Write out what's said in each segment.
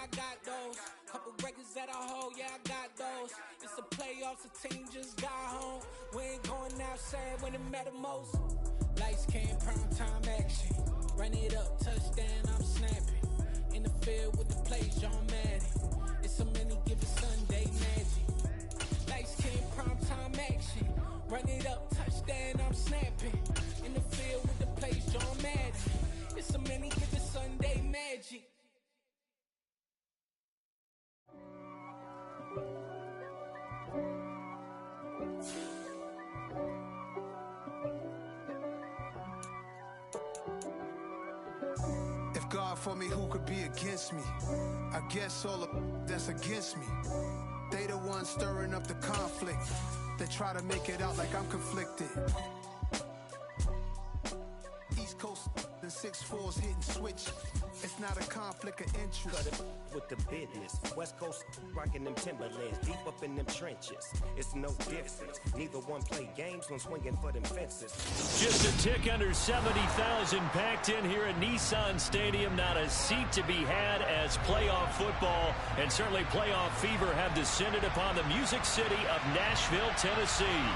I got those. Couple records that I hold, yeah, I got those. It's the playoffs, the team just got home. We ain't going outside when it matter most. Lights came, prime time action. Run it up, touchdown, I'm snapping. In the field with the plays, John Madden. It's so many given Sunday magic. Lights came, prime time action. Run it up, touchdown, I'm snapping. In the field with the plays, John Madden. It's so many given Sunday magic. If God for me, who could be against me? I guess all of that's against me. They the ones stirring up the conflict. They try to make it out like I'm conflicted. East Coast and 6'4's hitting switch. It's not a conflict of interest. Cut it with the business. West Coast rocking them Timberlands, deep up in them trenches. It's no difference. Neither one play games when swinging for them fences. Just a tick under 70,000 packed in here at Nissan Stadium. Not a seat to be had as playoff football and certainly playoff fever have descended upon the Music City of Nashville, Tennessee.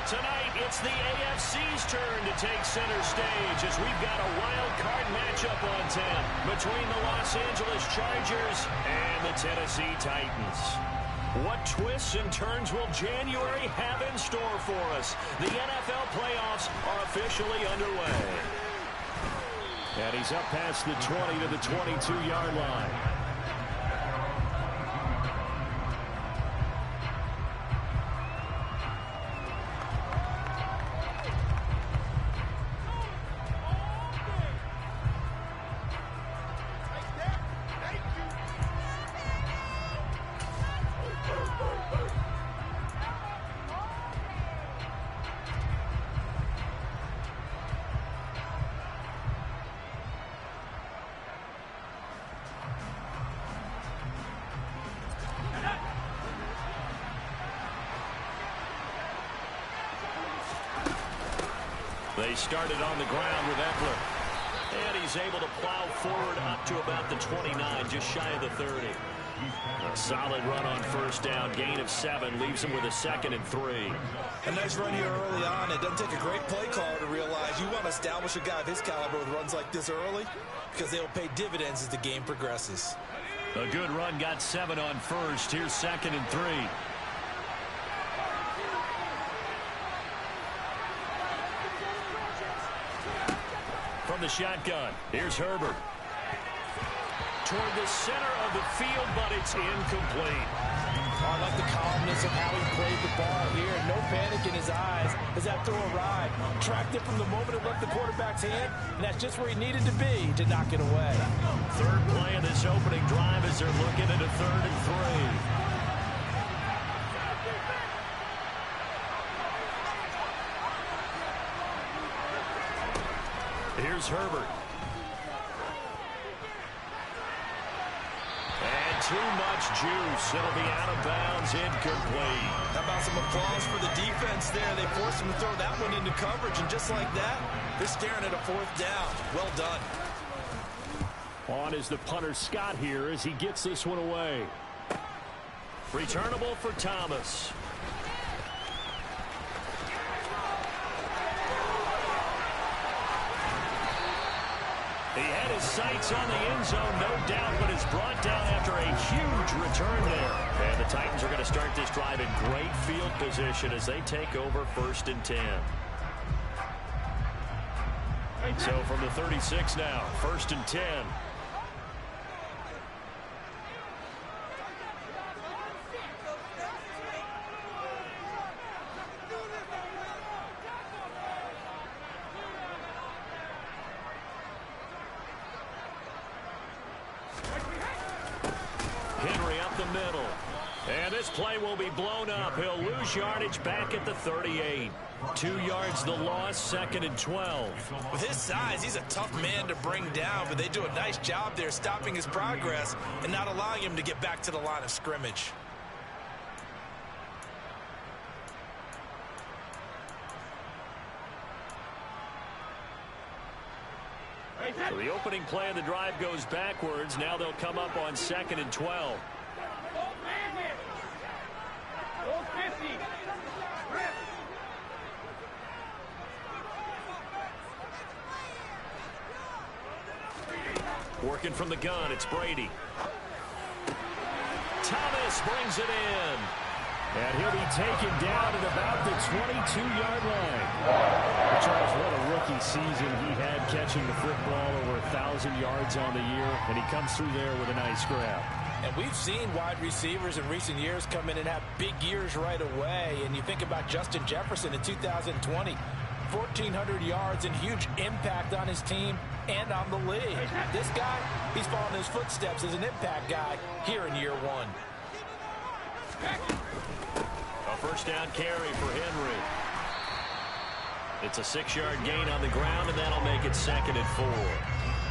Tonight, it's the AFC's turn to take center stage as we've got a wild card matchup on tap between the Los Angeles Chargers and the Tennessee Titans. What twists and turns will January have in store for us? The NFL playoffs are officially underway. And he's up past the 20 to the 22-yard line. They started on the ground with Eckler. And he's able to plow forward up to about the 29, just shy of the 30. A solid run on first down, gain of 7, leaves him with a 2nd and 3. A nice run here early on. It doesn't take a great play caller to realize you want to establish a guy of his caliber with runs like this early because they'll pay dividends as the game progresses. A good run, got 7 on first. Here's 2nd and 3. From the shotgun, here's Herbert. Toward the center of the field, but it's incomplete. I like the calmness of how he played the ball here. No panic in his eyes as that throw arrived. Tracked it from the moment it left the quarterback's hand, and that's just where he needed to be to knock it away. Third play of this opening drive as they're looking at a 3rd and 3. Here's Herbert. And too much juice. It'll be out of bounds, incomplete. How about some applause for the defense there? They forced him to throw that one into coverage, and just like that, they're staring at a 4th down. Well done. On is the punter Scott here as he gets this one away. Returnable for Thomas. He had his sights on the end zone, no doubt, but is brought down after a huge return there. And the Titans are going to start this drive in great field position as they take over 1st and 10. So from the 36 now, 1st and 10. Henry up the middle. And this play will be blown up. He'll lose yardage back at the 38. 2 yards the loss, 2nd and 12. With his size, he's a tough man to bring down, but they do a nice job there stopping his progress and not allowing him to get back to the line of scrimmage. So the opening play of the drive goes backwards. Now they'll come up on 2nd and 12. Working from the gun, it's Brady. Thomas brings it in. And he'll be taken down at about the 22-yard line. Charles, what a rookie season he had catching the football, over 1,000 yards on the year, and he comes through there with a nice grab. And we've seen wide receivers in recent years come in and have big years right away. And you think about Justin Jefferson in 2020, 1,400 yards and huge impact on his team and on the league. This guy, he's following his footsteps as an impact guy here in year one. A first down carry for Henry. It's a 6-yard gain on the ground, and that'll make it 2nd and 4.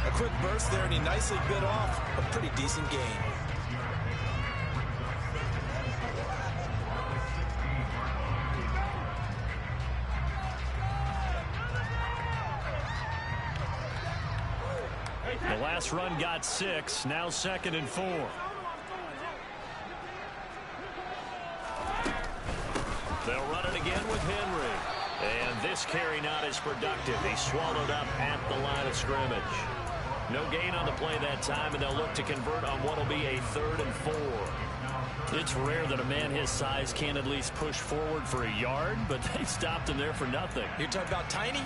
A quick burst there, and he nicely bit off a pretty decent gain. The last run got 6, now 2nd and 4. They'll run it again with Henry. And this carry not as productive. He swallowed up at the line of scrimmage. No gain on the play that time, and they'll look to convert on what will be a 3rd and 4. It's rare that a man his size can at least push forward for a yard, but they stopped him there for nothing. You're talking about Tiny?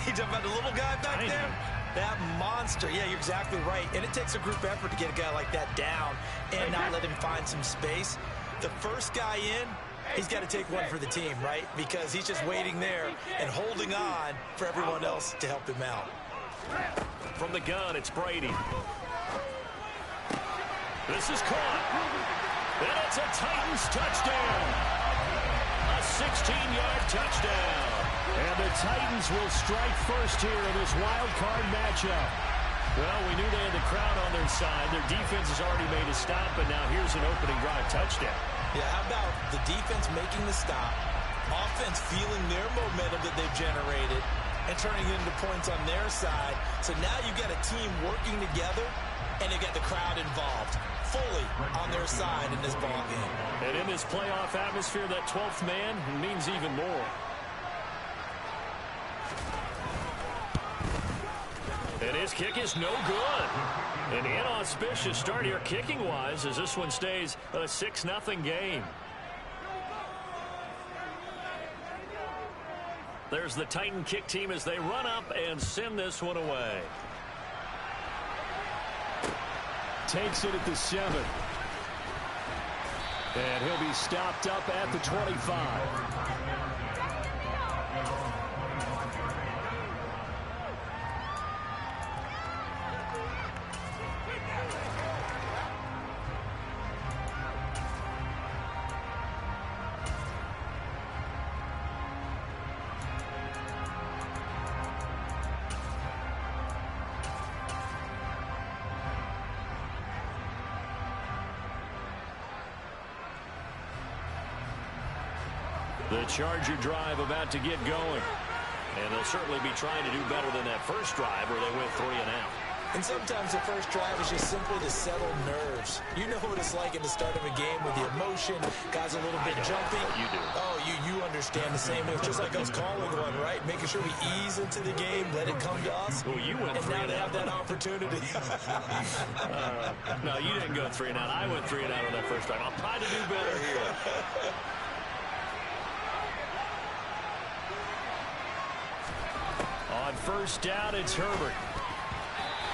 You're talking about the little guy back there? That monster. Yeah, you're exactly right. And it takes a group effort to get a guy like that down and not let him find some space. The first guy in, he's got to take one for the team, right? Because he's just waiting there and holding on for everyone else to help him out. From the gun, it's Brady. This is caught. And it's a Titans touchdown. A 16-yard touchdown. And the Titans will strike first here in this wild card matchup. Well, we knew they had the crowd on their side. Their defense has already made a stop, but now here's an opening drive touchdown. Yeah, how about the defense making the stop, offense feeling their momentum that they've generated, and turning it into points on their side. So now you've got a team working together, and they get the crowd involved fully on their side in this ball game. And in this playoff atmosphere, that 12th man means even more. And his kick is no good. An inauspicious start here kicking-wise as this one stays a 6-0 game. There's the Titan kick team as they run up and send this one away. Takes it at the 7. And he'll be stopped up at the 25. The Charger drive about to get going. And they'll certainly be trying to do better than that first drive where they went 3 and out. And sometimes the first drive is just simply to settle nerves. You know what it's like at the start of a game with the emotion, guys a little bit jumpy. You do. Oh, you understand the same. It's just like us calling one, right? Making sure we ease into the game, let it come to us. Well, you went 3 and out. And now they have that opportunity. No, you didn't go 3 and out. I went 3 and out on that first drive. I'll try to do better here. On first down, it's Herbert.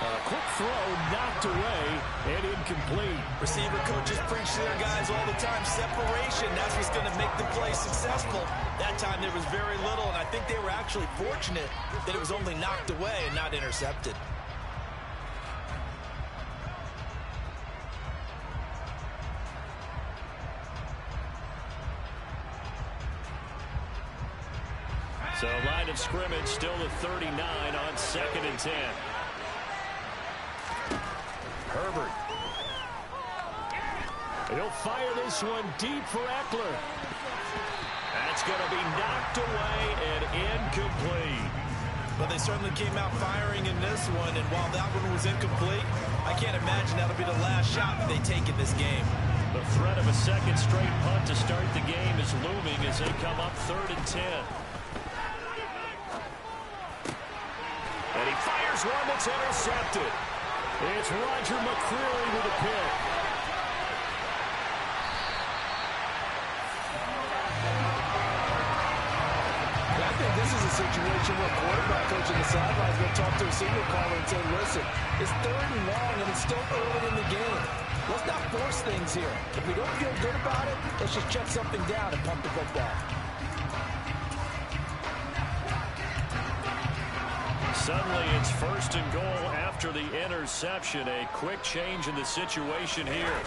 A quick throw knocked away and incomplete. Receiver coaches preach to their guys all the time. Separation, that's what's going to make the play successful. That time there was very little, and I think they were actually fortunate that it was only knocked away and not intercepted. So line of scrimmage still at 39 on 2nd and 10. Herbert. He'll fire this one deep for Eckler. That's going to be knocked away and incomplete. But they certainly came out firing in this this one, and while that one was incomplete, I can't imagine that'll be the last shot that they take in this game. The threat of a second straight punt to start the game is looming as they come up 3rd and 10. And he fires one that's intercepted. It's Roger McCreary with a pick. I think this is a situation where quarterback coach on the sideline is going to talk to a signal caller and say, listen, it's 3rd and long and it's still early in the game. Let's not force things here. If we don't feel good about it, let's just check something down and pump the football. Suddenly it's 1st and goal after the interception. A quick change in the situation here.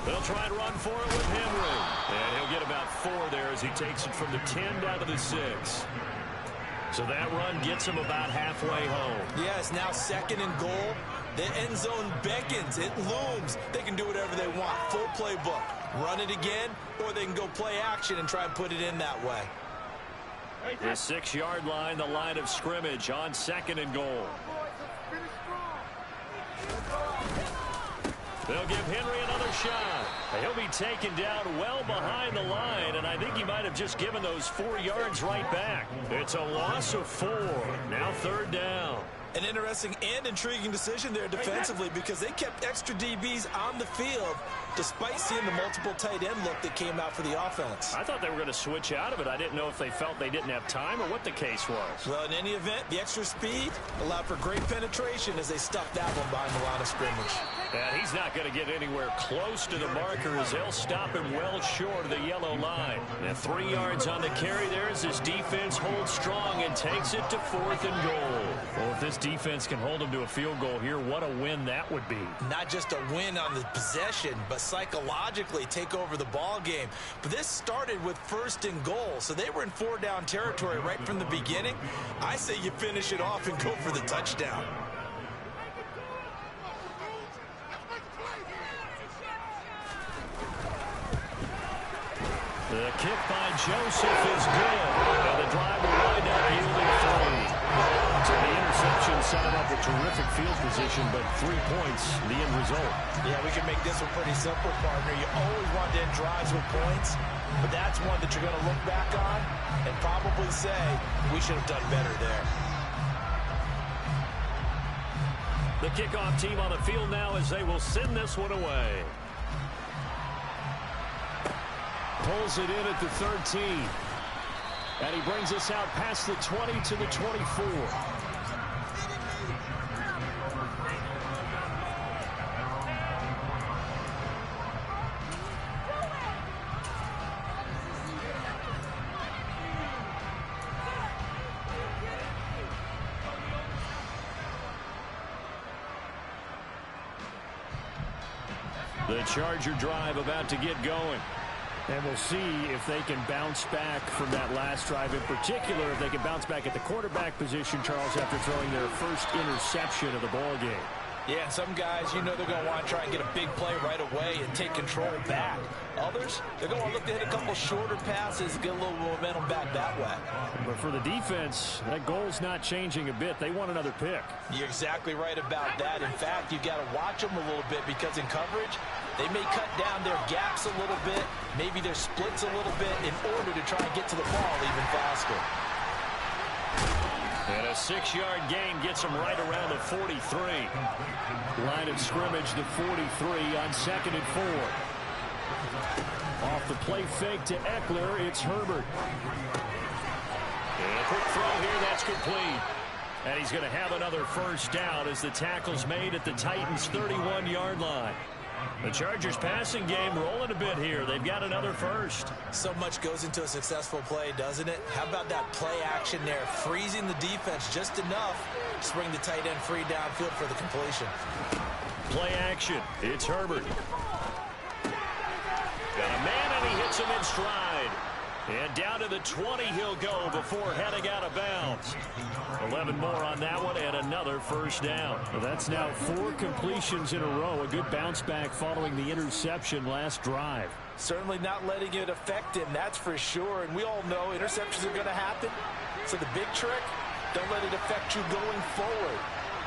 They'll try and run for it with Henry. And he'll get about 4 there as he takes it from the 10 down to the 6. So that run gets him about halfway home. Yeah, it's now 2nd and goal. The end zone beckons. It looms. They can do whatever they want. Full playbook. Run it again, or they can go play action and try and put it in that way. The 6-yard line, the line of scrimmage on 2nd and goal. They'll give Henry another shot. He'll be taken down well behind the line, and I think he might have just given those 4 yards right back. It's a loss of 4. Now 3rd down. An interesting and intriguing decision there defensively because they kept extra DBs on the field despite seeing the multiple tight end look that came out for the offense. I thought they were going to switch out of it. I didn't know if they felt they didn't have time or what the case was. Well, in any event, the extra speed allowed for great penetration as they stuffed that one behind the line of scrimmage. And he's not going to get anywhere close to the marker as they'll stop him well short of the yellow line. And 3 yards on the carry there as his defense holds strong and takes it to 4th and goal. Well, if this defense can hold him to a field goal here, what a win that would be. Not just a win on the possession, but psychologically take over the ball game. But this started with 1st and goal, so they were in 4-down territory right from the beginning. I say you finish it off and go for the touchdown. The kick by Joseph is good. And the drive will wind up yielding 3. So the interception set him up with terrific field position, but 3 points, the end result. Yeah, we can make this one pretty simple, partner. You always want to end drives with points, but that's one that you're going to look back on and probably say, we should have done better there. The kickoff team on the field now as they will send this one away. Pulls it in at the 13. And he brings us out past the 20 to the 24. The Charger drive about to get going. And we'll see if they can bounce back from that last drive. In particular, if they can bounce back at the quarterback position, Charles, after throwing their first interception of the ball game. Yeah, and some guys, you know they're going to want to try and get a big play right away and take control back. Others, they're going to look to hit a couple shorter passes, get a little momentum back that way. But for the defense, that goal's not changing a bit. They want another pick. You're exactly right about that. In fact, you've got to watch them a little bit because in coverage, they may cut down their gaps a little bit, maybe their splits a little bit in order to try and get to the ball even faster. And a 6-yard gain gets him right around the 43. Line of scrimmage, the 43 on 2nd and 4. Off the play fake to Eckler, it's Herbert. And a quick throw here, that's complete. And he's going to have another first down as the tackle's made at the Titans' 31-yard line. The Chargers passing game rolling a bit here. They've got another first. So much goes into a successful play, doesn't it? How about that play action there? Freezing the defense just enough to bring the tight end free downfield for the completion. Play action. It's Herbert. Got a man and he hits him in stride. And down to the 20 he'll go before heading out of bounds. 11 more on that one and another first down. Well, that's now 4 completions in a row. A good bounce back following the interception last drive. Certainly not letting it affect him, that's for sure. And we all know interceptions are going to happen. So the big trick, don't let it affect you going forward.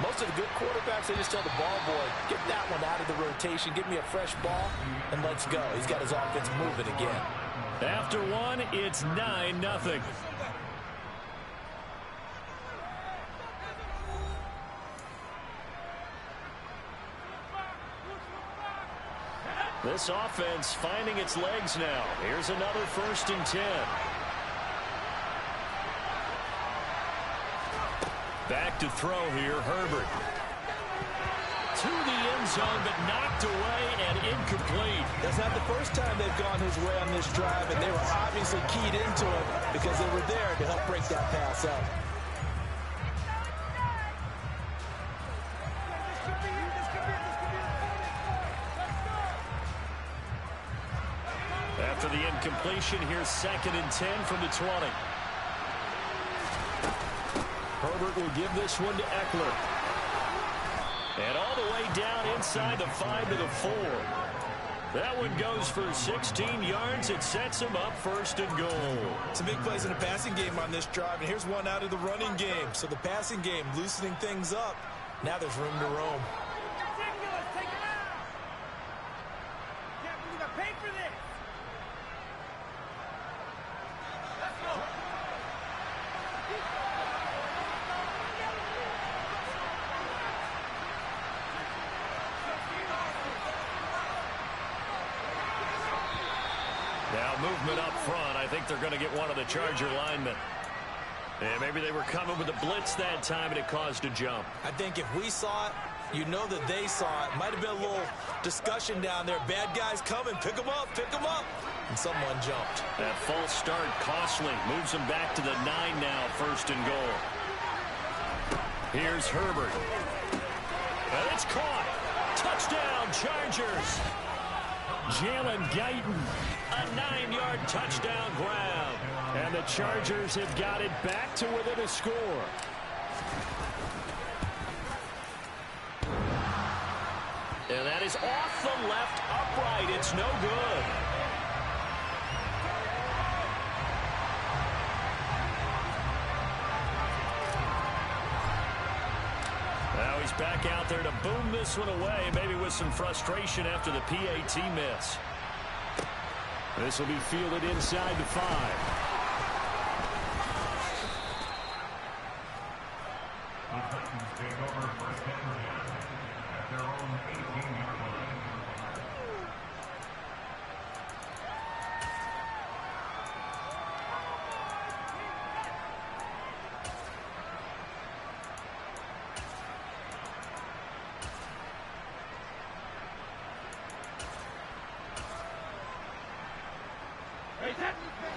Most of the good quarterbacks, they just tell the ball boy, get that one out of the rotation, give me a fresh ball, and let's go. He's got his offense moving again. After one, it's 9-0. This offense finding its legs now. Here's another 1st and 10. Back to throw here, Herbert. To the end zone, but knocked away and incomplete. That's not the first time they've gone his way on this drive, and they were obviously keyed into it because they were there to help break that pass up. After the incompletion, here's 2nd and 10 from the 20. Herbert will give this one to Eckler. And all the way down inside the 5 to the 4. That one goes for 16 yards. It sets him up 1st and goal. Some big plays in the passing game on this drive, and here's one out of the running game. So the passing game loosening things up. Now there's room to roam. Movement up front. I think they're going to get one of the Charger linemen. And maybe they were coming with a blitz that time and it caused a jump. I think if we saw it, you know that they saw it. Might have been a little discussion down there. Bad guys coming. Pick them up. Pick them up. And someone jumped. That false start costly. Moves them back to the 9 now. 1st and goal. Here's Herbert. And it's caught. Touchdown, Chargers. Jalen Guyton, a 9-yard touchdown grab. And the Chargers have got it back to within a score. And that is off the left upright. It's no good. Now he's back out there to boom this one away, maybe with some frustration after the PAT miss. This will be fielded inside the 5.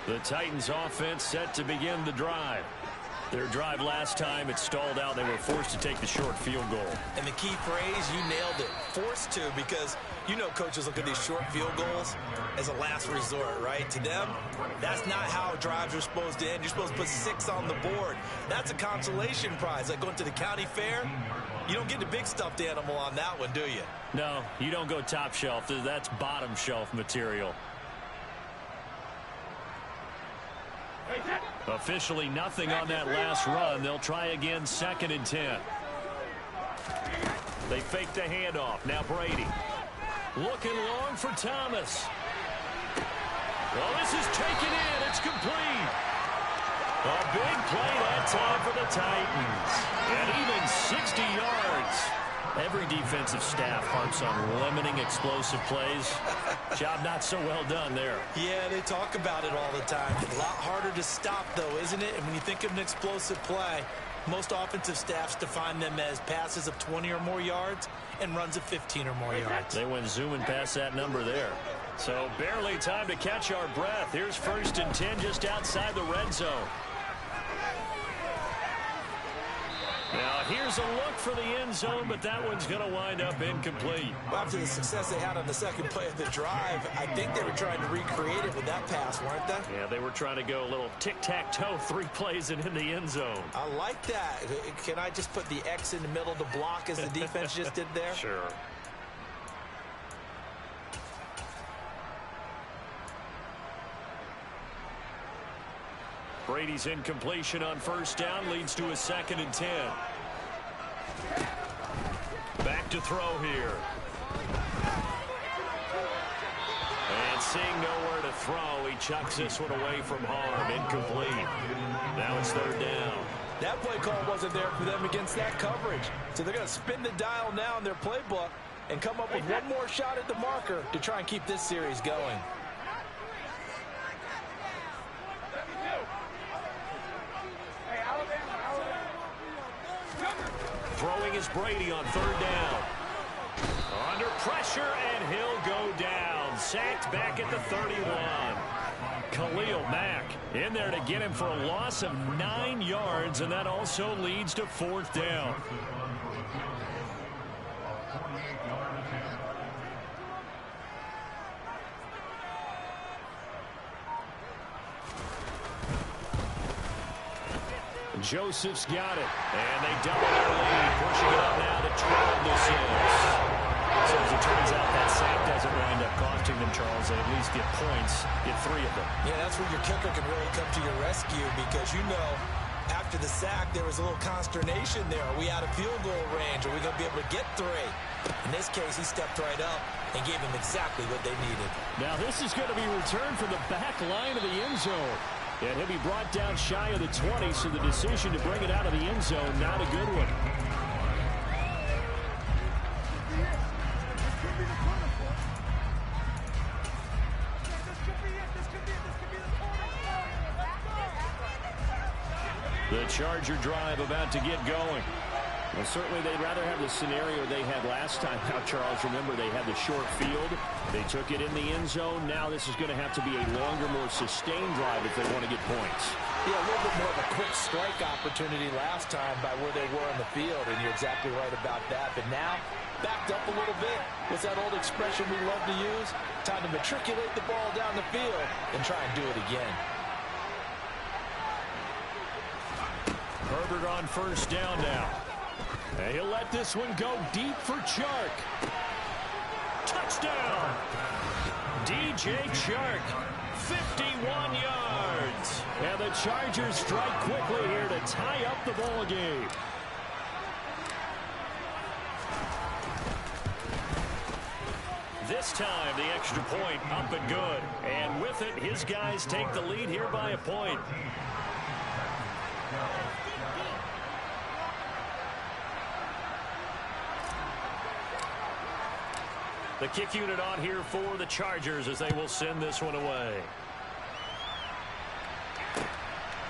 The Titans offense set to begin the drive. Their drive last time, it stalled out. They were forced to take the short field goal. And the key phrase, you nailed it. Forced to, because you know coaches look at these short field goals as a last resort, right? To them, that's not how drives are supposed to end. You're supposed to put 6 on the board. That's a consolation prize. Like going to the county fair, you don't get the big stuffed animal on that one, do you? No, you don't go top shelf. That's bottom shelf material. Officially nothing on that last run. They'll try again, 2nd and 10. They fake the handoff. Now Brady. Looking long for Thomas. Well, this is taken in. It's complete. A big play that time for the Titans. And even 60 yards. Every defensive staff harps on limiting explosive plays. Job not so well done there. Yeah, they talk about it all the time. A lot harder to stop, though, isn't it? And when you think of an explosive play, most offensive staffs define them as passes of 20 or more yards and runs of 15 or more yards. They went zooming past that number there. So barely time to catch our breath. Here's 1st and 10 just outside the red zone. Now, here's a look for the end zone, but that one's going to wind up incomplete. Well, after the success they had on the second play of the drive, I think they were trying to recreate it with that pass, weren't they? Yeah, they were trying to go a little tic-tac-toe, 3 plays and in the end zone. I like that. Can I just put the X in the middle to block as the defense just did there? Sure. Brady's incompletion on 1st down leads to a 2nd and 10. to throw here. And seeing nowhere to throw, he chucks this one away from harm. Incomplete. Now it's third down. That play call wasn't there for them against that coverage. So they're going to spin the dial now in their playbook and come up with one more shot at the marker to try and keep this series going. Throwing is Brady on third down. Under pressure, and he'll go down. Sacked back at the 31. Khalil Mack in there to get him for a loss of 9 yards, and that also leads to fourth down. Joseph's got it, and they double their lead, pushing it up now to 12-6. So as it turns out, that sack doesn't wind up costing them, Charles. They at least get points, get 3 of them. Yeah, that's where your kicker can really come to your rescue, because you know after the sack there was a little consternation there. Are we out of field goal range? Are we going to be able to get 3? In this case, he stepped right up and gave them exactly what they needed. Now this is going to be returned from the back line of the end zone. And he'll be brought down shy of the 20, so the decision to bring it out of the end zone, not a good one. The Charger drive about to get going. Well, certainly they'd rather have the scenario they had last time. Now, Charles, remember, they had the short field. They took it in the end zone. Now this is going to have to be a longer, more sustained drive if they want to get points. Yeah, a little bit more of a quick strike opportunity last time by where they were in the field, and you're exactly right about that. But now, backed up a little bit. What's that old expression we love to use? Time to matriculate the ball down the field and try and do it again. Herbert on first down now. And he'll let this one go deep for Chark. Touchdown! DJ Chark, 51 yards. And the Chargers strike quickly here to tie up the ball game. This time, the extra point up and good. And with it, his guys take the lead here by a point. The kick unit on here for the Chargers as they will send this one away.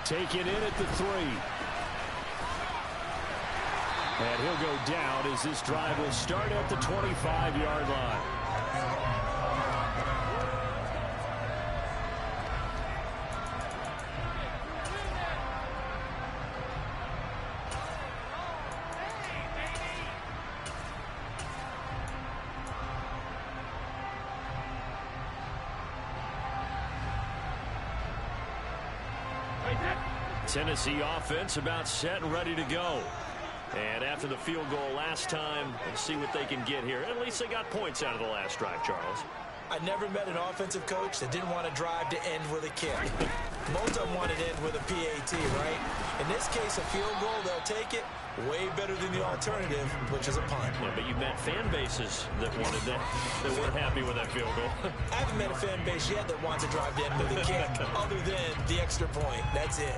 Take it in at the 3. And he'll go down as this drive will start at the 25-yard line. Tennessee offense about set and ready to go. And after the field goal last time, let's see what they can get here. At least they got points out of the last drive, Charles. I never met an offensive coach that didn't want to drive to end with a kick. Most of them want to end with a PAT, right? In this case, a field goal, they'll take it. Way better than the alternative, which is a punt. Yeah, but you've met fan bases that wanted that weren't happy with that field goal. I haven't met a fan base yet that wants to drive to end with a kick, other than the extra point. That's it.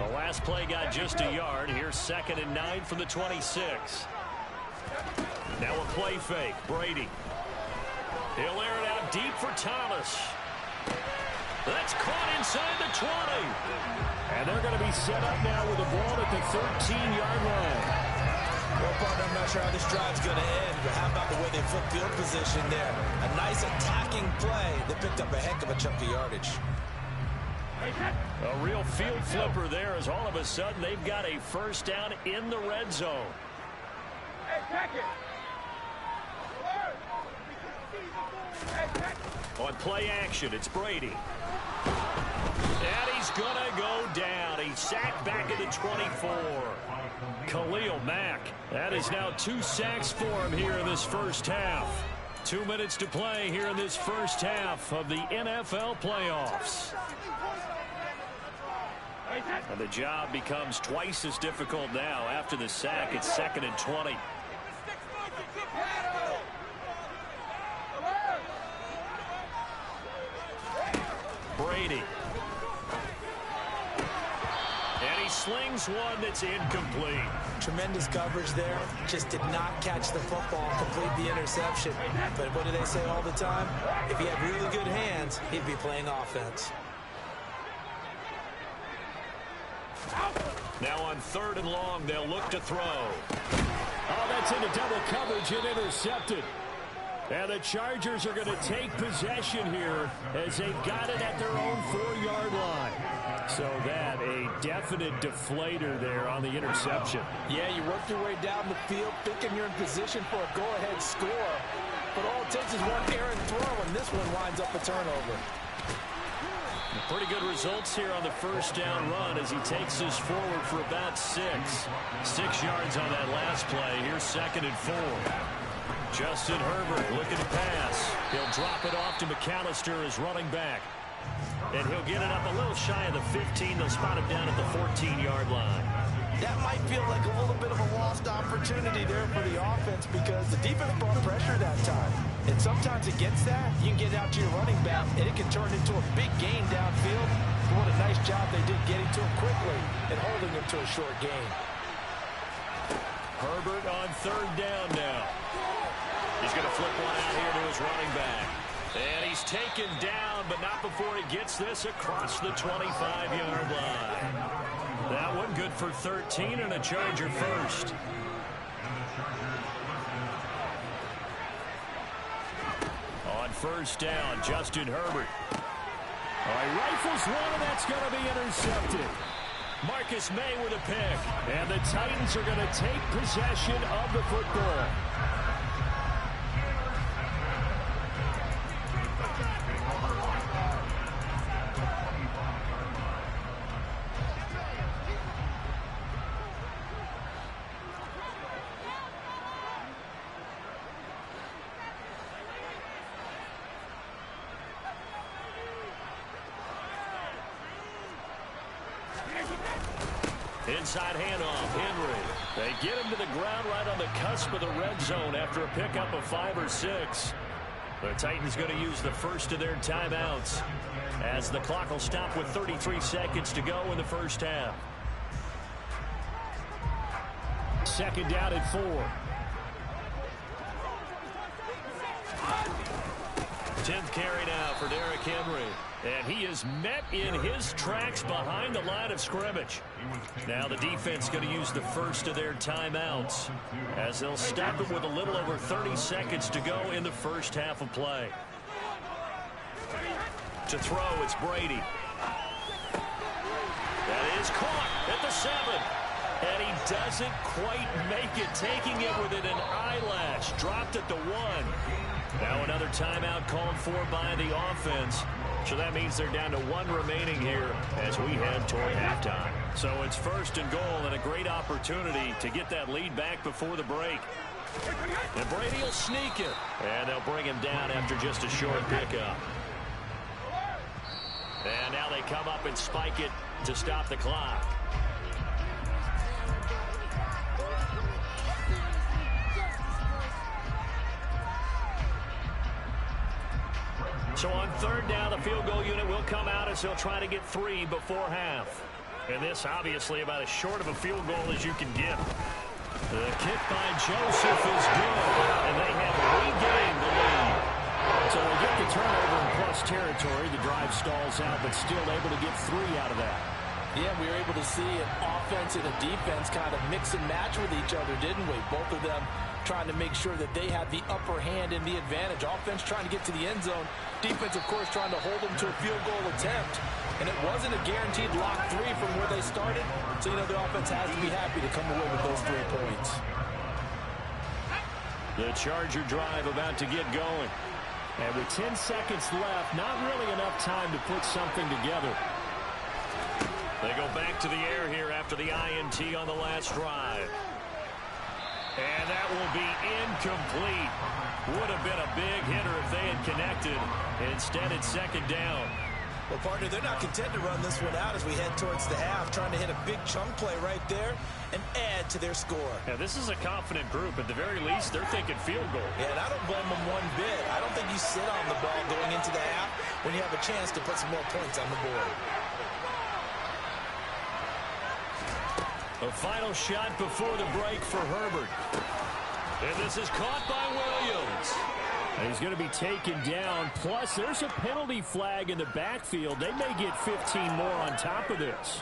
The last play got just a yard. Here's 2nd and 9 from the 26. Now a play fake. Brady. He'll air it out deep for Thomas. That's caught inside the 20. And they're going to be set up now with the ball at the 13-yard line. Well, partner, I'm not sure how this drive's going to end, but how about the way they flip field position there? A nice attacking play that picked up a heck of a chunk of yardage. A real field flipper there as all of a sudden they've got a first down in the red zone. On play action, it's Brady. And he's going to go down. He's sacked back at the 24. Khalil Mack. That is now 2 sacks for him here in this first half. 2 minutes to play here in this first half of the NFL playoffs. And the job becomes twice as difficult now after the sack. It's 2nd and 20. Brady. And he slings one that's incomplete. Tremendous coverage there. Just did not catch the football, complete the interception. But what do they say all the time? If he had really good hands, he'd be playing offense. Now on 3rd and long, they'll look to throw. Oh, that's into double coverage and intercepted. And the Chargers are going to take possession here as they've got it at their own 4-yard line. So that a definite deflator there on the interception. Yeah, you work your way down the field thinking you're in position for a go-ahead score. But all it takes is one errant throw, and this one winds up a turnover. Pretty good results here on the first down run as he takes us forward for about 6 yards on that last play. Here's 2nd and 4. Justin Herbert looking to pass. He'll drop it off to McAllister as running back. And he'll get it up a little shy of the 15. They'll spot him down at the 14-yard line. That might feel like a little bit of a lost opportunity there for the offense because the defense brought pressure that time. And sometimes against that, you can get out to your running back, and it can turn into a big gain downfield. But what a nice job they did getting to him quickly and holding him to a short gain. Herbert on 3rd down now. He's going to flip one out here to his running back. And he's taken down, but not before he gets this across the 25-yard line. That one good for 13 and a Charger first. On 1st down, Justin Herbert. All right, rifles one, and that's going to be intercepted. Marcus May with a pick. And the Titans are going to take possession of the football. Inside handoff, Henry. They get him to the ground right on the cusp of the red zone after a pickup of 5 or 6. The Titans going to use the first of their timeouts as the clock will stop with 33 seconds to go in the first half. 2nd down and 4. 10th carry now for Derrick Henry. And he is met in his tracks behind the line of scrimmage. Now the defense going to use the first of their timeouts as they'll stop it with a little over 30 seconds to go in the first half of play. To throw, it's Brady. That is caught at the 7. And he doesn't quite make it, taking it within an eyelash. Dropped at the 1. Now another timeout called for by the offense. So that means they're down to 1 remaining here as we head toward halftime. So it's 1st and goal and a great opportunity to get that lead back before the break. And Brady will sneak it. And they'll bring him down after just a short pickup. And now they come up and spike it to stop the clock. So on 3rd down, the field goal unit will come out as they'll try to get 3 before half. And this obviously about as short of a field goal as you can get. The kick by Joseph is good, and they have regained the lead. So they get the turnover in plus territory. The drive stalls out, but still able to get 3 out of that. Yeah, we were able to see an offense and a defense kind of mix and match with each other, didn't we? Both of them trying to make sure that they had the upper hand and the advantage. Offense trying to get to the end zone. Defense, of course, trying to hold them to a field goal attempt. And it wasn't a guaranteed lock 3 from where they started. So, you know, the offense has to be happy to come away with those 3 points. The Charger drive about to get going. And with 10 seconds left, not really enough time to put something together. They go back to the air here after the INT on the last drive. And that will be incomplete. Would have been a big hitter if they had connected. Instead, it's 2nd down. Well, partner, they're not content to run this one out as we head towards the half, trying to hit a big chunk play right there and add to their score. Yeah, this is a confident group. At the very least, they're thinking field goal. Yeah, and I don't blame them one bit. I don't think you sit on the ball going into the half when you have a chance to put some more points on the board. A final shot before the break for Herbert. And this is caught by Williams. And he's going to be taken down. Plus, there's a penalty flag in the backfield. They may get 15 more on top of this.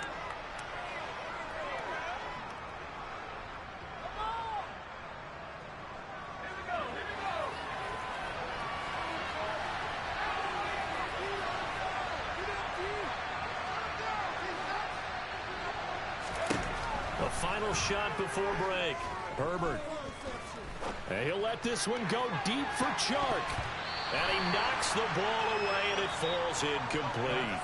A final shot before break. Herbert. And he'll let this one go deep for Chark. And he knocks the ball away, and it falls incomplete.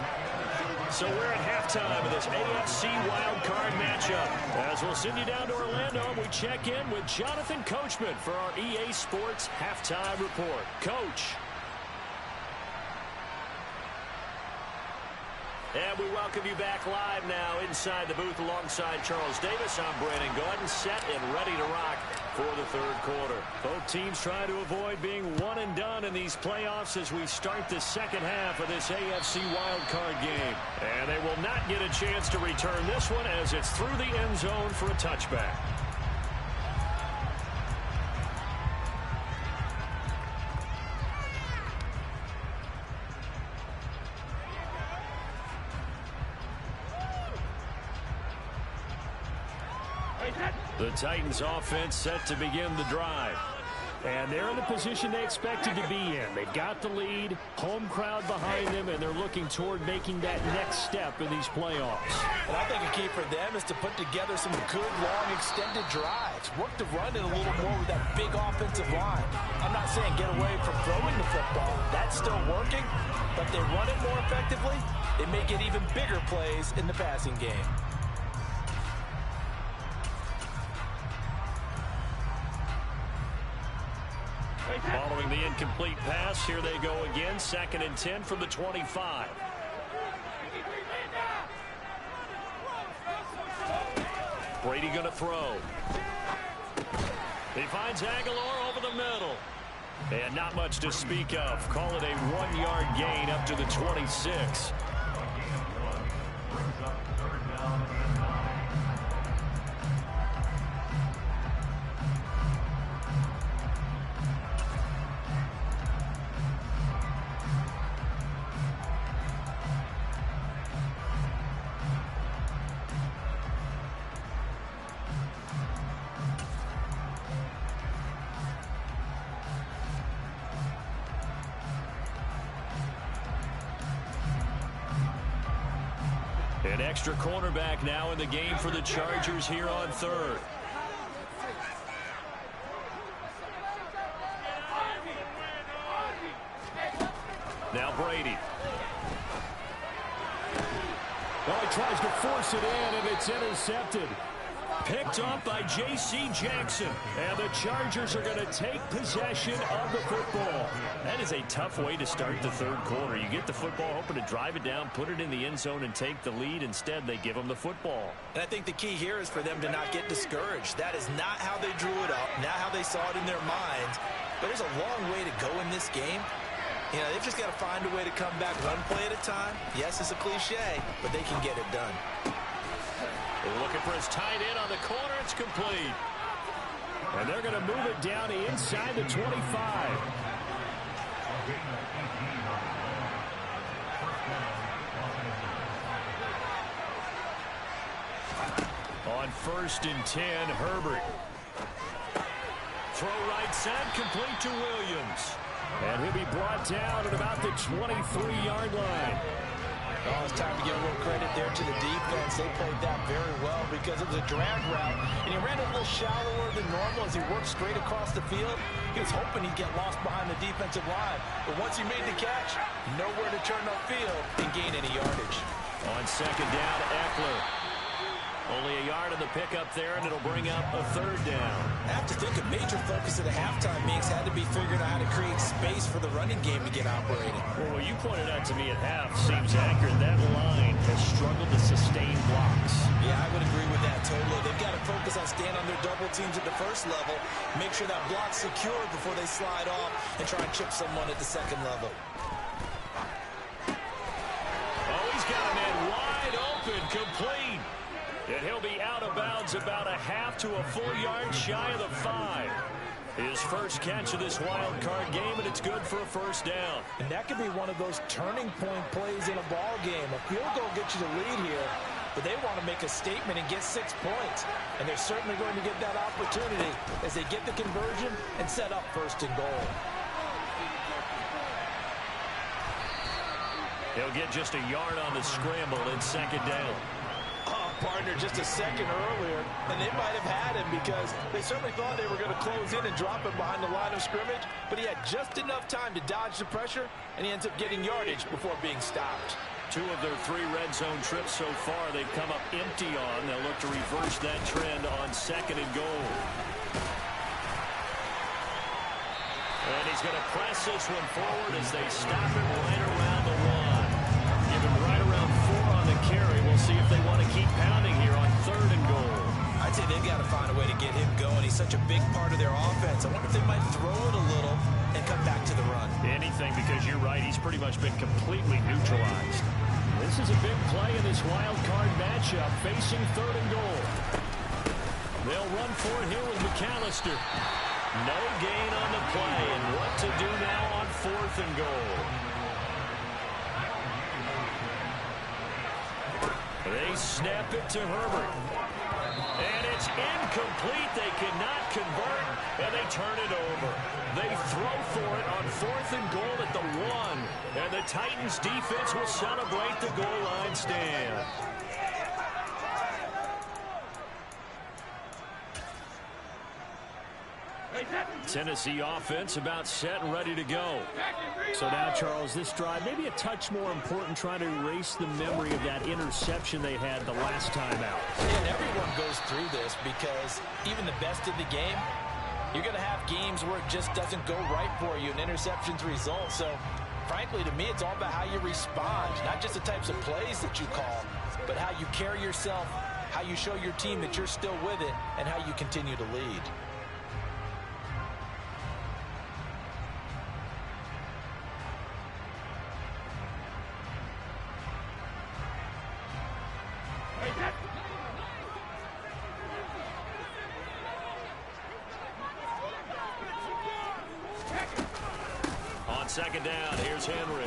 So we're at halftime of this AFC wildcard matchup. As we'll send you down to Orlando, we check in with Jonathan Coachman for our EA Sports Halftime Report. Coach. And we welcome you back live now inside the booth alongside Charles Davis. I'm Brandon Gaudin, set and ready to rock for the third quarter. Both teams try to avoid being one and done in these playoffs as we start the second half of this AFC wildcard game. And they will not get a chance to return this one as it's through the end zone for a touchback. The Titans offense set to begin the drive. And they're in the position they expected to be in. They've got the lead, home crowd behind them, and they're looking toward making that next step in these playoffs. And I think a key for them is to put together some good, long, extended drives. Work the run in a little more with that big offensive line. I'm not saying get away from throwing the football. That's still working, but they run it more effectively. They may get even bigger plays in the passing game. Following the incomplete pass, here they go again. 2nd and 10 from the 25. Brady going to throw. He finds Aguilar over the middle. And not much to speak of. Call it a 1-yard gain up to the 26. An extra cornerback now in the game for the Chargers here on 3rd. Now Brady. Well, he tries to force it in, and it's intercepted. Picked up by J.C. Jackson. And the Chargers are going to take possession of the football. That is a tough way to start the third quarter. You get the football, hoping to drive it down, put it in the end zone, and take the lead. Instead, they give them the football. And I think the key here is for them to not get discouraged. That is not how they drew it up, not how they saw it in their minds. But there's a long way to go in this game. You know, they've just got to find a way to come back one play at a time. Yes, it's a cliche, but they can get it done. Looking for his tight end on the corner. It's complete. And they're going to move it down to inside the 25. On 1st and 10, Herbert. Throw right side, complete to Williams. And he'll be brought down at about the 23-yard line. Oh, it's time to give a little credit there to the defense. They played that very well because it was a drag route, and he ran a little shallower than normal as he worked straight across the field. He was hoping he'd get lost behind the defensive line, but once he made the catch, nowhere to turn upfield and gain any yardage. On 2nd down, Eckler. Only a yard of the pickup there, and it'll bring up a third down. I have to think a major focus at the halftime meetings had to be figuring out how to create space for the running game to get operating. Well, what you pointed out to me at half seems accurate. That line has struggled to sustain blocks. Yeah, I would agree with that totally. They've got to focus on staying on their double teams at the first level, make sure that block's secure before they slide off and try and chip someone at the second level. Oh, he's got a man wide open, complete. And he'll be out of bounds about a half to a full yard shy of the 5. His first catch of this wild card game, and it's good for a first down. And that could be one of those turning point plays in a ball game. A field goal gets you the lead here, but they want to make a statement and get 6 points. And they're certainly going to get that opportunity as they get the conversion and set up first and goal. He'll get just a yard on the scramble in second down. Partner just a second earlier, and they might have had him because they certainly thought they were going to close in and drop him behind the line of scrimmage, but he had just enough time to dodge the pressure, and he ends up getting yardage before being stopped. 2 of their 3 red zone trips so far they've come up empty on. They'll look to reverse that trend on second and goal. And he's going to press this one forward as they stop him right around the 1. Give him right around 4 on the carry. We'll see if they want to keep pounding here on third and goal. I'd say they've got to find a way to get him going. He's such a big part of their offense. I wonder if they might throw it a little and come back to the run. Anything, because you're right. He's pretty much been completely neutralized. This is a big play in this wild card matchup facing third and goal. They'll run for it here with McAllister. No gain on the play, and what to do now on fourth and goal. They snap it to Herbert. And it's incomplete. They cannot convert, and they turn it over. They throw for it on fourth and goal at the 1. And the Titans defense will celebrate the goal line stand. Tennessee offense about set and ready to go. So now, Charles, this drive maybe a touch more important, trying to erase the memory of that interception they had the last time out. And everyone goes through this because even the best of the game, you're going to have games where it just doesn't go right for you and interceptions result. So, frankly, to me, it's all about how you respond, not just the types of plays that you call, but how you carry yourself, how you show your team that you're still with it, and how you continue to lead. Second down, here's Henry.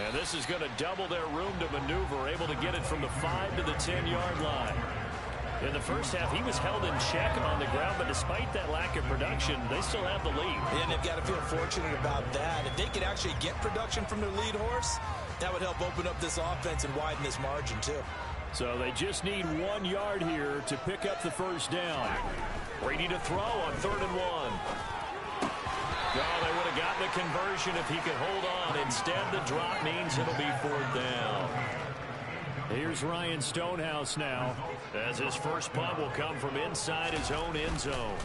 And this is going to double their room to maneuver, able to get it from the 5 to the 10-yard line. In the first half, he was held in check on the ground, but despite that lack of production, they still have the lead. And they've got to feel fortunate about that. If they could actually get production from their lead horse, that would help open up this offense and widen this margin, too. So they just need 1 yard here to pick up the first down. Brady to throw on 3rd and 1. No, they would have gotten the conversion if he could hold on. Instead, the drop means it'll be 4th down. Here's Ryan Stonehouse now, as his first punt will come from inside his own end zone.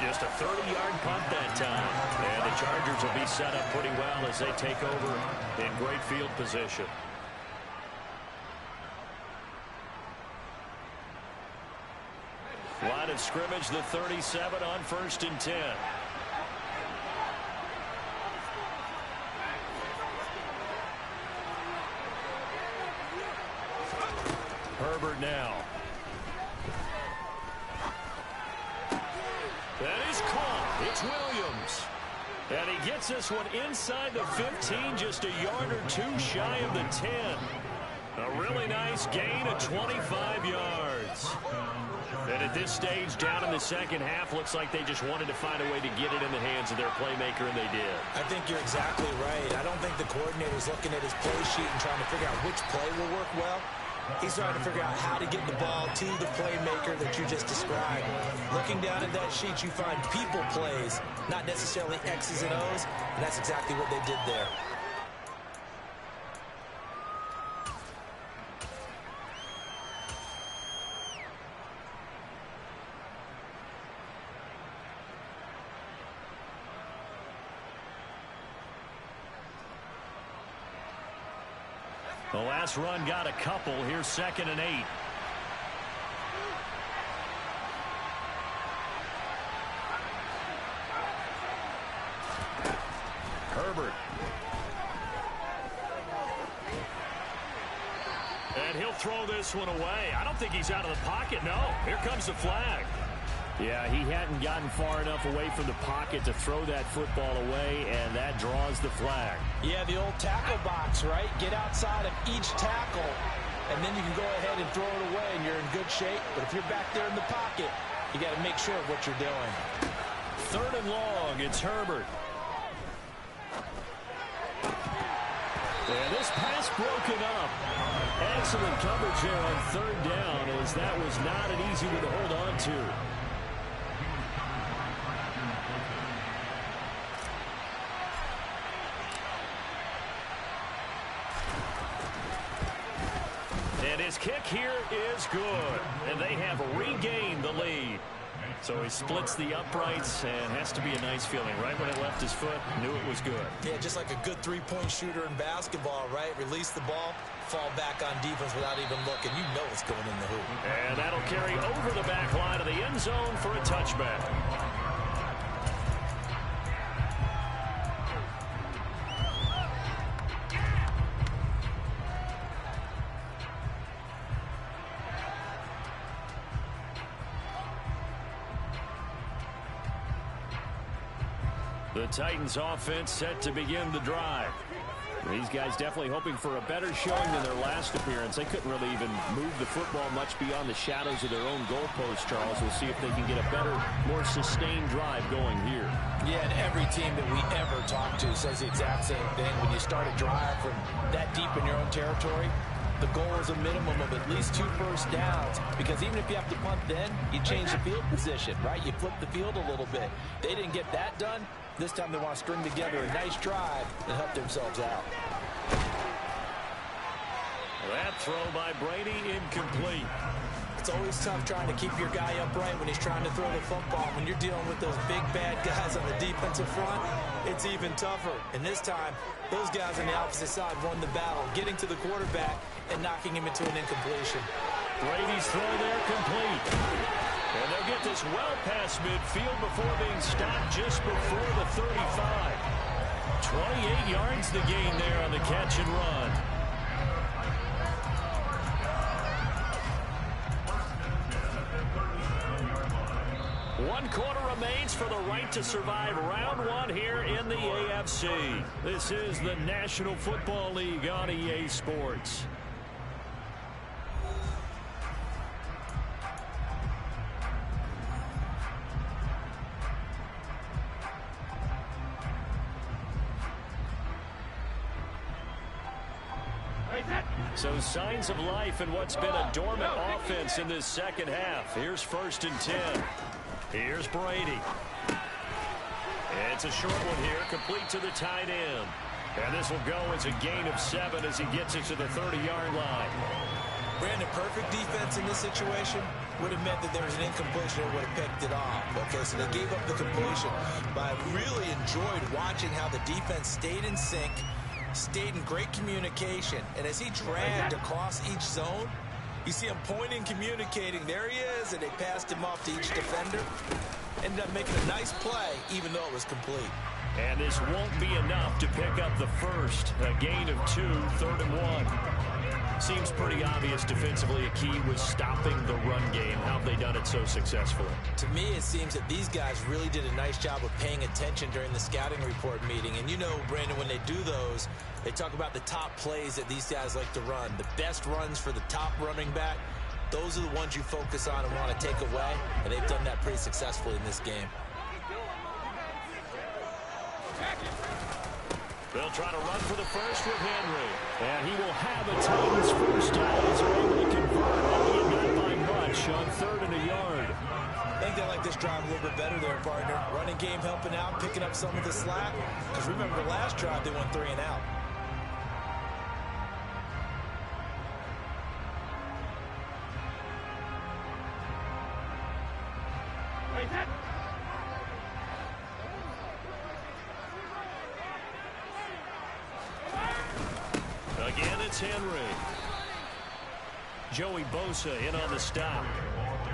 Just a 30-yard punt that time. And the Chargers will be set up pretty well as they take over in great field position. Line of scrimmage, the 37 on 1st and 10. Herbert now. That is caught. It's Williams. And he gets this one inside the 15, just a yard or 2 shy of the 10. A really nice gain of 25 yards. And at this stage, down in the second half, looks like they just wanted to find a way to get it in the hands of their playmaker, and they did. I think you're exactly right. I don't think the coordinator's looking at his play sheet and trying to figure out which play will work well. He's trying to figure out how to get the ball to the playmaker that you just described. Looking down at that sheet, you find people plays, not necessarily X's and O's, and that's exactly what they did there. The last run got a couple. Here's 2nd and 8. Herbert. And he'll throw this one away. I don't think he's out of the pocket. No. Here comes the flag. Yeah, he hadn't gotten far enough away from the pocket to throw that football away, and that draws the flag. Yeah, the old tackle box, right? Get outside of each tackle, and then you can go ahead and throw it away, and you're in good shape. But if you're back there in the pocket, you got to make sure of what you're doing. 3rd and long, it's Herbert. And this pass broken up. Excellent coverage here on 3rd down, as that was not an easy one to hold on to. And his kick here is good. And they have regained the lead. So he splits the uprights, and has to be a nice feeling. Right when it left his foot, knew it was good. Yeah, just like a good three-point shooter in basketball, right? Release the ball, fall back on defense without even looking. You know it's going in the hoop. And that'll carry over the back line of the end zone for a touchback. The Titans offense set to begin the drive. These guys definitely hoping for a better showing than their last appearance. They couldn't really even move the football much beyond the shadows of their own goalpost, Charles. We'll see if they can get a better, more sustained drive going here. Yeah, and every team that we ever talk to says the exact same thing. When you start a drive from that deep in your own territory, the goal is a minimum of at least 2 first downs, because even if you have to punt then, you change the field position, right? You flip the field a little bit. They didn't get that done. This time they want to string together a nice drive and help themselves out. That throw by Brady incomplete. It's always tough trying to keep your guy upright when he's trying to throw the football. When you're dealing with those big, bad guys on the defensive front, it's even tougher. And this time, those guys on the opposite side won the battle, getting to the quarterback and knocking him into an incompletion. Brady's throw there complete. And they'll get this well past midfield before being stopped just before the 35. 28 yards the gain there on the catch and run. One quarter remains for the right to survive round 1 here in the AFC. This is the National Football League on EA Sports. So signs of life in what's been a dormant offense in this second half. Here's 1st and 10. Here's Brady. It's a short one here, complete to the tight end. And this will go as a gain of 7 as he gets it to the 30-yard line. Brandon, perfect defense in this situation would have meant that there was an incompletion and would have picked it off. Okay, so they gave up the completion. But I really enjoyed watching how the defense stayed in sync, stayed in great communication. And as he dragged across each zone, you see him pointing, communicating. There he is, and they passed him off to each defender. Ended up making a nice play, even though it was complete. And this won't be enough to pick up the first. A gain of 2, 3rd and 1. Seems pretty obvious defensively a key was stopping the run game. How have they done it so successfully? To me, it seems that these guys really did a nice job of paying attention during the scouting report meeting. And you know, Brandon, when they do those, they talk about the top plays that these guys like to run. The best runs for the top running back, those are the ones you focus on and want to take away. And they've done that pretty successfully in this game. They'll try to run for the first with Henry. And he will have a Titans first down as they're able to convert, albeit not by much, on 3rd and a yard. I think they like this drive a little bit better there, partner. Running game helping out, picking up some of the slack. Because remember the last drive, they went 3 and out. Again, it's Henry. Joey Bosa in on the stop.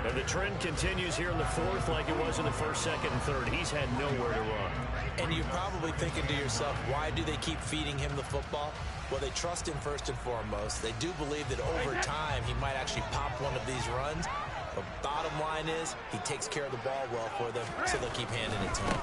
And the trend continues here in the 4th like it was in the 1st, 2nd, and 3rd. He's had nowhere to run. And you're probably thinking to yourself, why do they keep feeding him the football? Well, they trust him first and foremost. They do believe that over time he might actually pop one of these runs. The bottom line is he takes care of the ball well for them, so they'll keep handing it to him.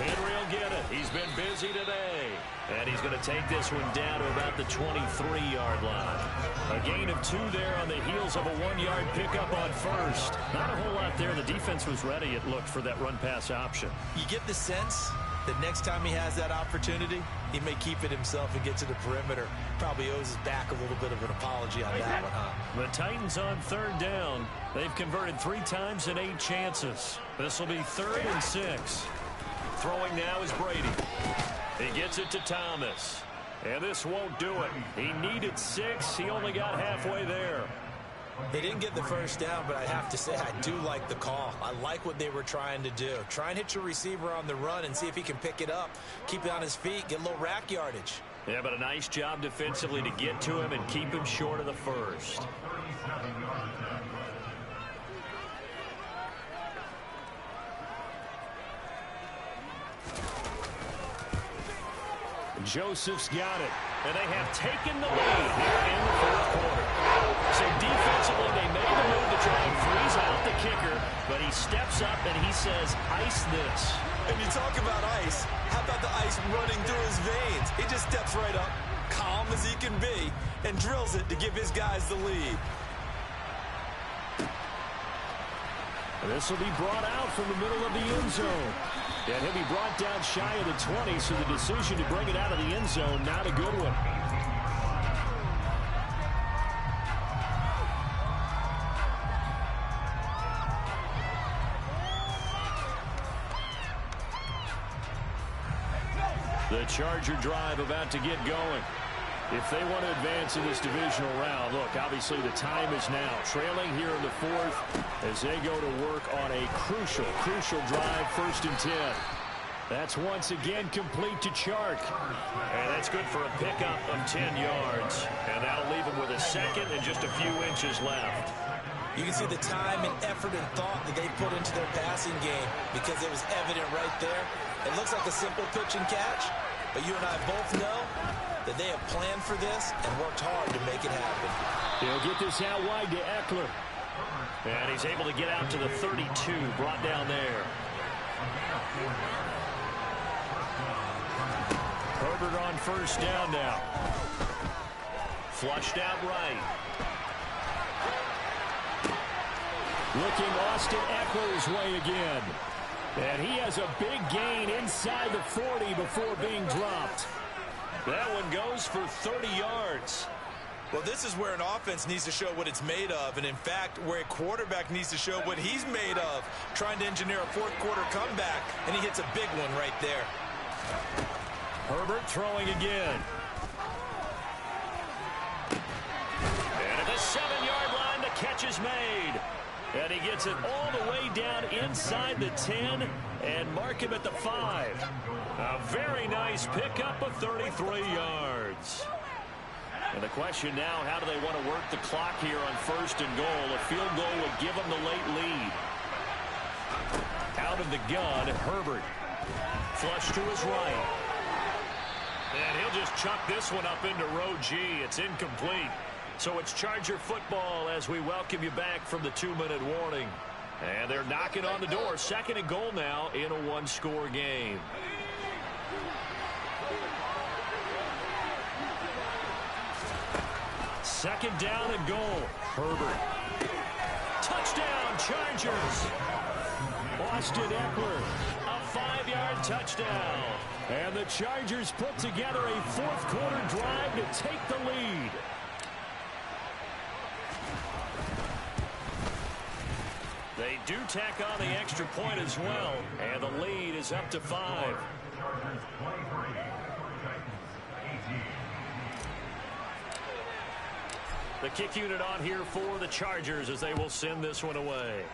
Henry will get it. He's been busy today. And he's going to take this one down to about the 23-yard line. A gain of 2 there on the heels of a 1-yard pickup on 1st. Not a whole lot there. The defense was ready, it looked, for that run-pass option. You get the sense that next time he has that opportunity, he may keep it himself and get to the perimeter. Probably owes his back a little bit of an apology on that one, huh? The Titans on 3rd down. They've converted 3 times in 8 chances. This will be 3rd and 6. Throwing now is Brady. He gets it to Thomas. And this won't do it. He needed 6. He only got halfway there. They didn't get the first down, but I have to say I do like the call. I like what they were trying to do. Try and hit your receiver on the run and see if he can pick it up. Keep it on his feet. Get a little rack yardage. Yeah, but a nice job defensively to get to him and keep him short of the first. Joseph's got it, and they have taken the lead here in the 4th quarter. So defensively, they made the move to try and freeze out the kicker, but he steps up and he says, ice this. And you talk about ice, how about the ice running through his veins? He just steps right up, calm as he can be, and drills it to give his guys the lead. And this will be brought out from the middle of the end zone. And he'll be brought down shy of the 20, so the decision to bring it out of the end zone, not a good one. The Charger drive about to get going. If they want to advance in this divisional round, look, obviously the time is now. Trailing here in the 4th as they go to work on a crucial drive, 1st and 10. That's once again complete to Chark. And that's good for a pickup of 10 yards. And that'll leave him with a 2nd and just a few inches left. You can see the time and effort and thought that they put into their passing game because it was evident right there. It looks like a simple pitch and catch, but you and I both know that they have planned for this and worked hard to make it happen. They'll get this out wide to Eckler. And he's able to get out to the 32, brought down there. Herbert on 1st down now. Flushed out right. Looking Austin Eckler's way again. And he has a big gain inside the 40 before being dropped. That one goes for 30 yards. Well, this is where an offense needs to show what it's made of, and in fact, where a quarterback needs to show what he's made of, trying to engineer a 4th quarter comeback, and he hits a big one right there. Herbert throwing again. And at the 7-yard line, the catch is made. And he gets it all the way down inside the 10 and mark him at the 5. A very nice pickup of 33 yards. And the question now, how do they want to work the clock here on 1st and goal? A field goal would give them the late lead. Out of the gun, Herbert. Flush to his right. And he'll just chuck this one up into row G. It's incomplete. So it's Charger football as we welcome you back from the 2-minute warning. And they're knocking on the door. 2nd and goal now in a 1-score game. Second down and goal. Herbert. Touchdown, Chargers. Austin Eckler, a 5-yard touchdown. And the Chargers put together a fourth-quarter drive to take the lead. They do tack on the extra point as well, and the lead is up to 5. The kick unit on here for the Chargers as they will send this one away.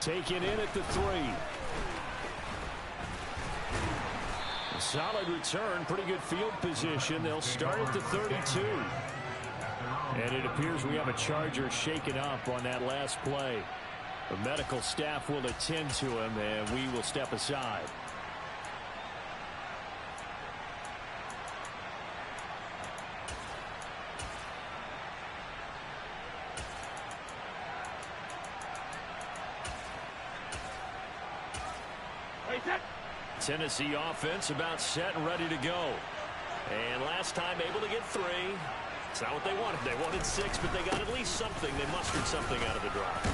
Taken in at the 3. A solid return, pretty good field position. They'll start at the 32. And it appears we have a Charger shaken up on that last play. The medical staff will attend to him, and we will step aside. Tennessee offense about set and ready to go. And last time able to get 3. It's not what they wanted. They wanted 6, but they got at least something. They mustered something out of the drive.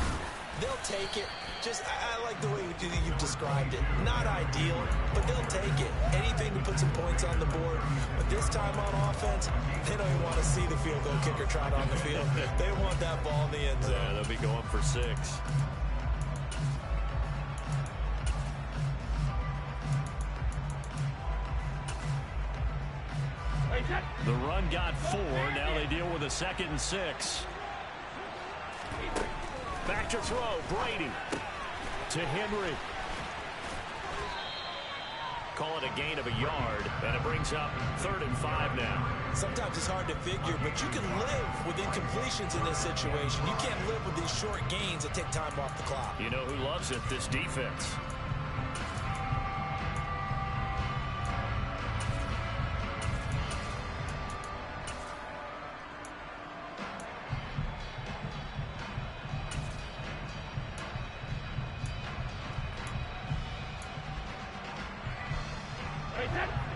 They'll take it. I like the way you've described it. Not ideal, but they'll take it. Anything to put some points on the board. But this time on offense, they don't even want to see the field goal kicker trot on the field. They want that ball in the end zone. Yeah, they'll be going for 6. The run got 4. Now they deal with a 2nd and 6. Back to throw. Brady to Henry. Call it a gain of a yard, and it brings up 3rd and 5 now. Sometimes it's hard to figure, but you can live with incompletions in this situation. You can't live with these short gains that take time off the clock. You know who loves it? This defense.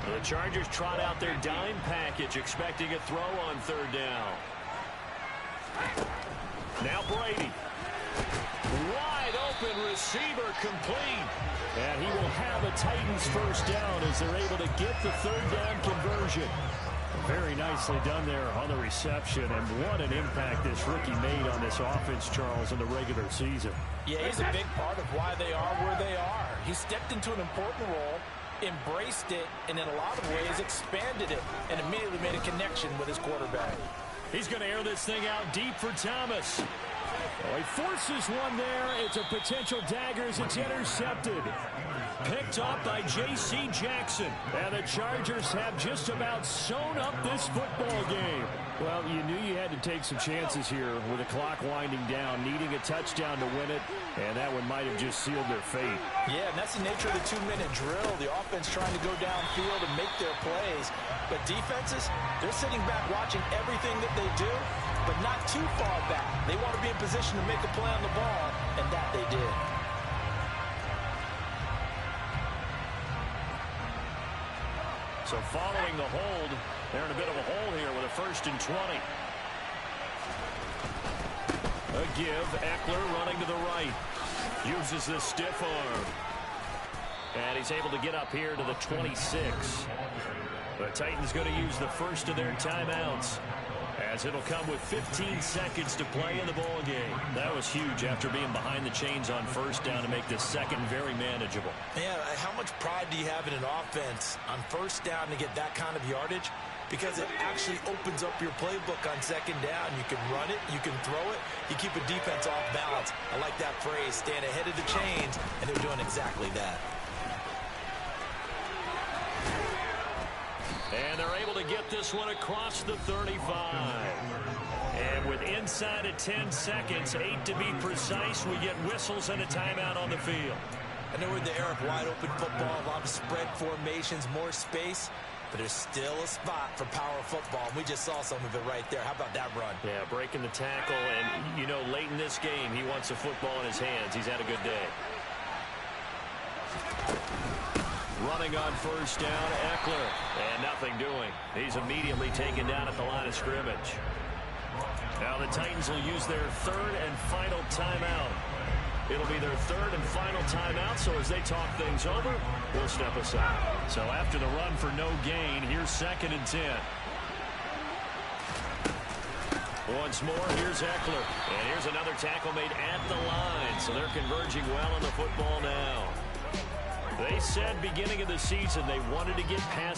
The Chargers trot out their dime package, expecting a throw on 3rd down. Now Brady. Wide open receiver complete. And he will have a Titans 1st down as they're able to get the 3rd down conversion. Very nicely done there on the reception, and what an impact this rookie made on this offense, Charles, in the regular season. Yeah, he's a big part of why they are where they are. He stepped into an important role, embraced it, and in a lot of ways expanded it, and immediately made a connection with his quarterback. He's going to air this thing out deep for Thomas. Oh, he forces one there. It's a potential dagger as it's intercepted. Picked up by J.C. Jackson. And the Chargers have just about sewn up this football game. Well, you knew you had to take some chances here with the clock winding down, needing a touchdown to win it, and that one might have just sealed their fate. Yeah, and that's the nature of the 2-minute drill. The offense trying to go downfield and make their plays. But defenses, they're sitting back watching everything that they do, but not too far back. They want to be in position to make a play on the ball, and that they did. So following the hold, they're in a bit of a hole here with a 1st and 20. A give. Eckler running to the right. Uses the stiff arm. And he's able to get up here to the 26. The Titans going to use the first of their timeouts, as it'll come with 15 seconds to play in the ball game. That was huge after being behind the chains on 1st down to make this 2nd very manageable. Yeah, how much pride do you have in an offense on 1st down to get that kind of yardage? Because it actually opens up your playbook on 2nd down. You can run it, you can throw it, you keep a defense off balance. I like that phrase, stand ahead of the chains, and they're doing exactly that. And they're able to get this one across the 35. And with inside of 10 seconds, 8 to be precise, we get whistles and a timeout on the field. I know we're in the era of wide-open football, a lot of spread formations, more space, but there's still a spot for power football. We just saw some of it right there. How about that run? Yeah, breaking the tackle, and, you know, late in this game, he wants the football in his hands. He's had a good day. Running on 1st down, Eckler, and nothing doing. He's immediately taken down at the line of scrimmage. Now the Titans will use their 3rd and final timeout. It'll be their third and final timeout, so as they talk things over, we'll step aside. So after the run for no gain, here's 2nd and 10. Once more, here's Eckler. And here's another tackle made at the line, so they're converging well on the football now. They said beginning of the season they wanted to get past